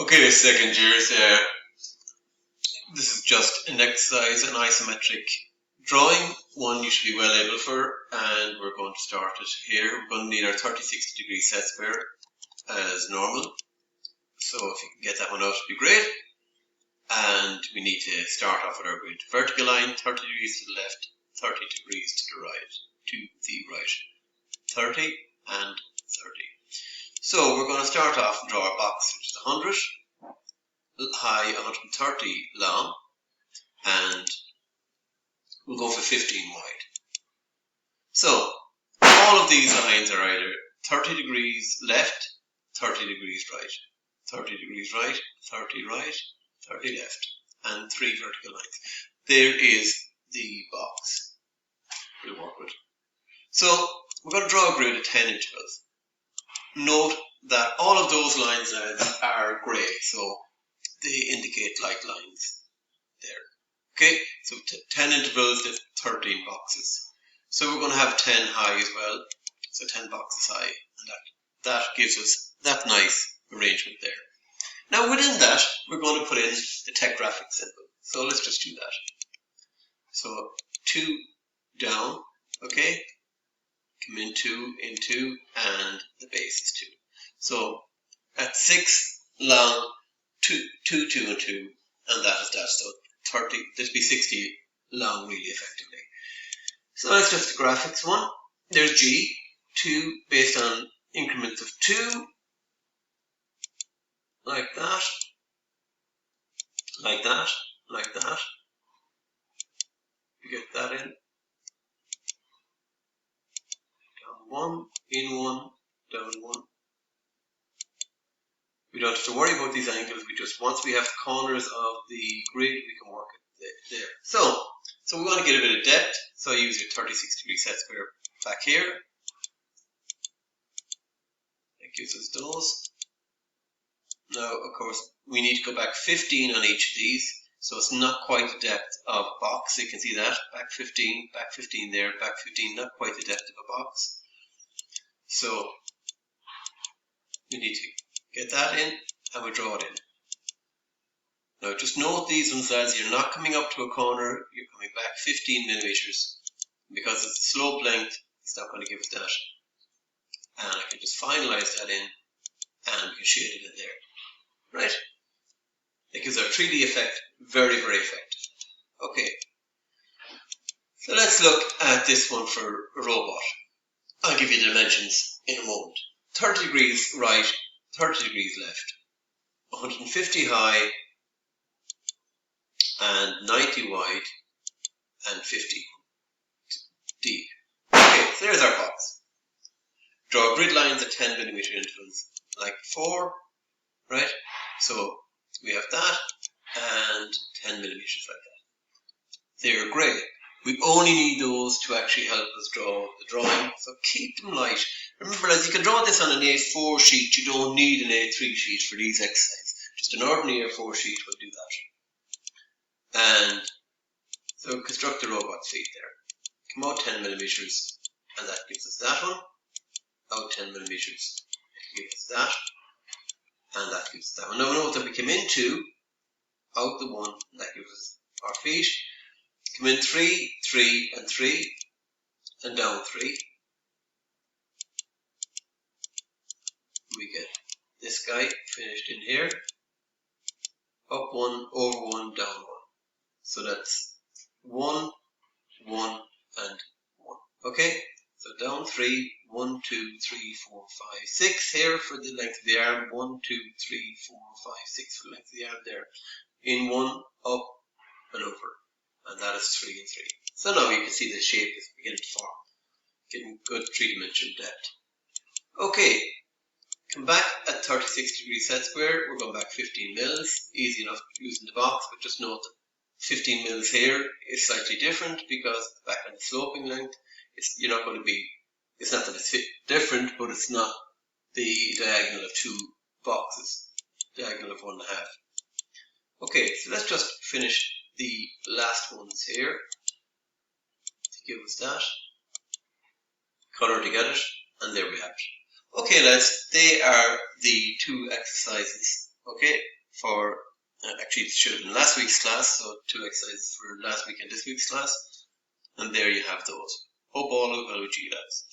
Okay, second years. This is just an exercise, an isometric drawing, one you should be well able for, and we're going to start it here. We're going to need our 30-60-degree set square as normal. So if you can get that one out, it'd be great. And we need to start off with our grid. Vertical line, 30 degrees to the left, 30 degrees to the right, 30 and 30. So we're going to start off and draw our box, which is 100 high, 130 long, and we'll go for 15 wide. So all of these lines are either 30 degrees left, 30 degrees right, 30 degrees right, 30 right, 30 left, and 3 vertical lines. There is the box we'll work with. So we're going to draw a grid of 10 intervals. Note that all of those lines are grey, so they indicate like lines there. Okay, so 10 intervals, 13 boxes. So we're going to have 10 high as well, so 10 boxes high, and that gives us that nice arrangement there. Now within that, we're going to put in the TeXgraphics symbol. So let's just do that. So 2 down, okay, come in 2, and the base is 2. So at 6 long, 2, 2, 2, and 2, and that is that. So 30, this would be 60 long really effectively. So that's just the graphics one. There's G, 2 based on increments of 2, like that, like that, like that. You get that in. Down 1, in 1, down 1. We don't have to worry about these angles. We just, once we have the corners of the grid, we can work it there. So we want to get a bit of depth. So I use your 36-degree set square back here. That gives us those. Now, of course, we need to go back 15 on each of these. So it's not quite the depth of a box. You can see that. Back 15 there, back 15, not quite the depth of a box. So we need to get that in, and we draw it in. Now just note these ones as you're not coming up to a corner, you're coming back 15 millimeters. Because it's a slope length, it's not going to give us that. And I can just finalize that in, and we can shade it in there. Right? It gives our 3D effect very, very effective. Okay. So let's look at this one for a robot. I'll give you the dimensions in a moment. 30 degrees right, 30 degrees left, 150 high, and 90 wide, and 50 deep. Okay, so there's our box. Draw grid lines at 10 millimeter intervals, like before, right? So we have that, and 10 millimeters like that. They're grey. We only need those to actually help us draw the drawing, so keep them light. Remember, as you can draw this on an A4 sheet, you don't need an A3 sheet for these exercises. Just an ordinary A4 sheet will do that. And so construct the robot's feet there. Come out 10 millimeters, and that gives us that one. Out 10 millimeters, it gives us that, and that gives us that one. Now note that we come in 2, out the 1, and that gives us our feet. Come in 3, 3, and 3, and down 3. We get this guy finished in here. Up 1, over 1, down 1. So that's 1, 1, and 1. Okay? So down 3, 1, 2, 3, 4, 5, 6 here for the length of the arm. 1, 2, 3, 4, 5, 6 for the length of the arm there. In 1, up, and over. And that is 3 and 3. So now you can see the shape is beginning to form. Getting good 3-dimensional depth. Okay, come back at 36 degree set square. We're going back 15 mils. Easy enough using the box, but just note that 15 mils here is slightly different because back on the sloping length, it's not that it's different, but it's not the diagonal of 2 boxes, diagonal of 1.5. Okay, so let's just finish the last ones here to give us that. Color to get it, and there we have it. Okay lads, they are the 2 exercises. Okay, for actually it should have been last week's class, so 2 exercises for last week and this week's class, and there you have those. Hope all is well with you guys.